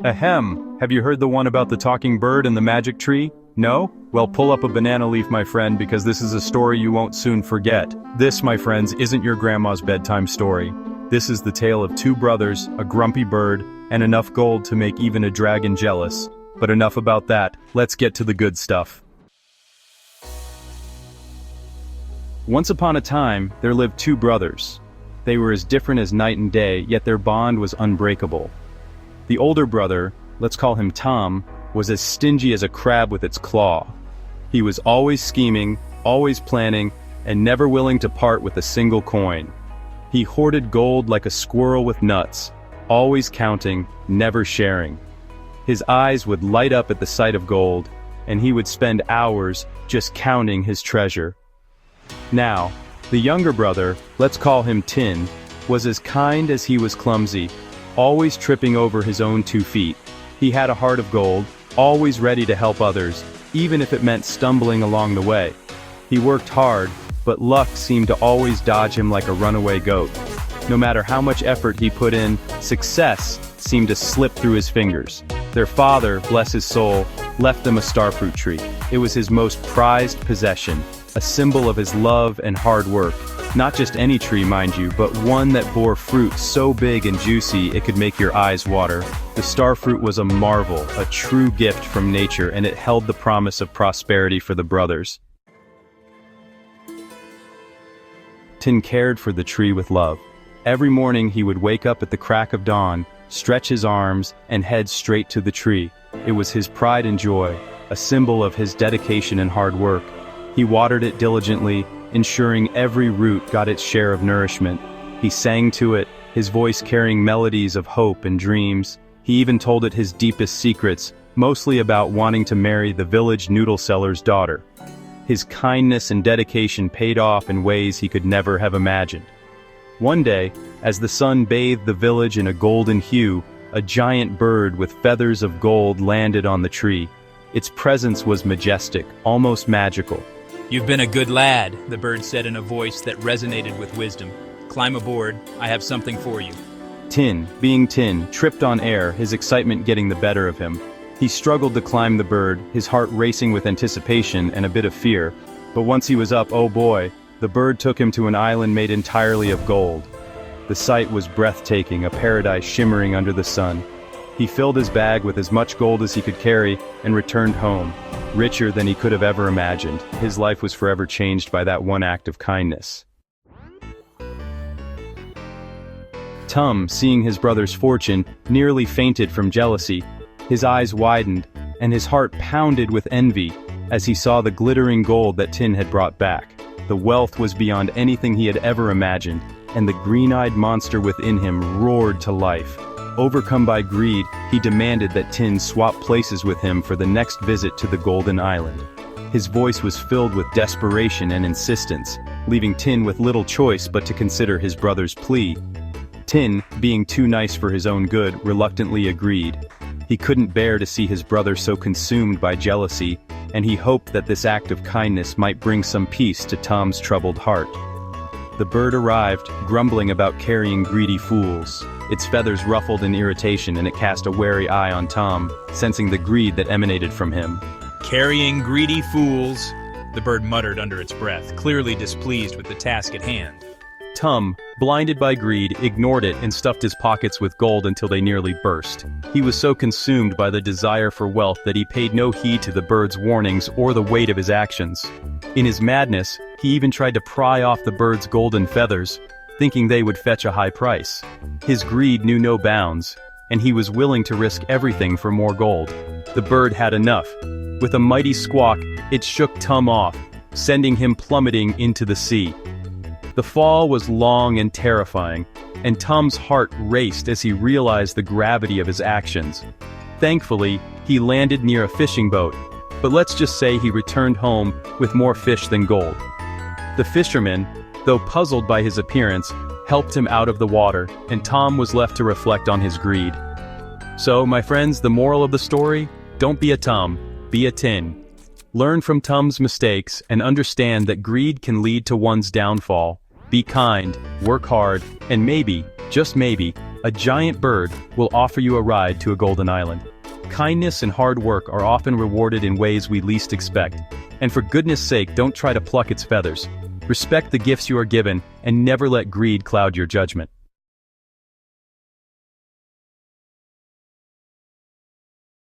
Ahem, have you heard the one about the talking bird and the magic tree? No? Well, pull up a banana leaf, my friend, because this is a story you won't soon forget. This, my friends, isn't your grandma's bedtime story. This is the tale of two brothers, a grumpy bird, and enough gold to make even a dragon jealous. But enough about that, let's get to the good stuff. Once upon a time, there lived two brothers. They were as different as night and day, yet their bond was unbreakable. The older brother, let's call him Tom, was as stingy as a crab with its claw. He was always scheming, always planning, and never willing to part with a single coin. He hoarded gold like a squirrel with nuts, always counting, never sharing. His eyes would light up at the sight of gold, and he would spend hours just counting his treasure. Now, the younger brother, let's call him Tin, was as kind as he was clumsy, always tripping over his own 2 feet. He had a heart of gold, always ready to help others, even if it meant stumbling along the way. He worked hard, but luck seemed to always dodge him like a runaway goat. No matter how much effort he put in, success seemed to slip through his fingers. Their father, bless his soul, left them a starfruit tree. It was his most prized possession, a symbol of his love and hard work. Not just any tree, mind you, but one that bore fruit so big and juicy it could make your eyes water. The starfruit was a marvel, a true gift from nature, and it held the promise of prosperity for the brothers. Tin cared for the tree with love. Every morning he would wake up at the crack of dawn, stretch his arms, and head straight to the tree. It was his pride and joy, a symbol of his dedication and hard work. He watered it diligently, ensuring every root got its share of nourishment. He sang to it, his voice carrying melodies of hope and dreams. He even told it his deepest secrets, mostly about wanting to marry the village noodle seller's daughter. His kindness and dedication paid off in ways he could never have imagined. One day, as the sun bathed the village in a golden hue, a giant bird with feathers of gold landed on the tree. Its presence was majestic, almost magical. "You've been a good lad," the bird said in a voice that resonated with wisdom. "Climb aboard, I have something for you." Tin, being Tin, tripped on air, his excitement getting the better of him. He struggled to climb the bird, his heart racing with anticipation and a bit of fear. But once he was up, oh boy, the bird took him to an island made entirely of gold. The sight was breathtaking, a paradise shimmering under the sun. He filled his bag with as much gold as he could carry and returned home, richer than he could have ever imagined. His life was forever changed by that one act of kindness. Tom, seeing his brother's fortune, nearly fainted from jealousy. His eyes widened, and his heart pounded with envy as he saw the glittering gold that Tin had brought back. The wealth was beyond anything he had ever imagined, and the green-eyed monster within him roared to life. Overcome by greed, he demanded that Tin swap places with him for the next visit to the Golden Island. His voice was filled with desperation and insistence, leaving Tin with little choice but to consider his brother's plea. Tin, being too nice for his own good, reluctantly agreed. He couldn't bear to see his brother so consumed by jealousy, and he hoped that this act of kindness might bring some peace to Tom's troubled heart. The bird arrived, grumbling about carrying greedy fools. Its feathers ruffled in irritation, and it cast a wary eye on Tom, sensing the greed that emanated from him. "Carrying greedy fools," the bird muttered under its breath, clearly displeased with the task at hand. Tom, blinded by greed, ignored it and stuffed his pockets with gold until they nearly burst. He was so consumed by the desire for wealth that he paid no heed to the bird's warnings or the weight of his actions. In his madness, he even tried to pry off the bird's golden feathers, thinking they would fetch a high price. His greed knew no bounds, and he was willing to risk everything for more gold. The bird had enough. With a mighty squawk, it shook Tom off, sending him plummeting into the sea. The fall was long and terrifying, and Tom's heart raced as he realized the gravity of his actions. Thankfully, he landed near a fishing boat, but let's just say he returned home with more fish than gold. The fisherman, though puzzled by his appearance, helped him out of the water, and Tom was left to reflect on his greed. So, my friends, the moral of the story? Don't be a Tom, be a Tin. Learn from Tom's mistakes and understand that greed can lead to one's downfall. Be kind, work hard, and maybe, just maybe, a giant bird will offer you a ride to a golden island. Kindness and hard work are often rewarded in ways we least expect. And for goodness sake, don't try to pluck its feathers. Respect the gifts you are given, and never let greed cloud your judgment.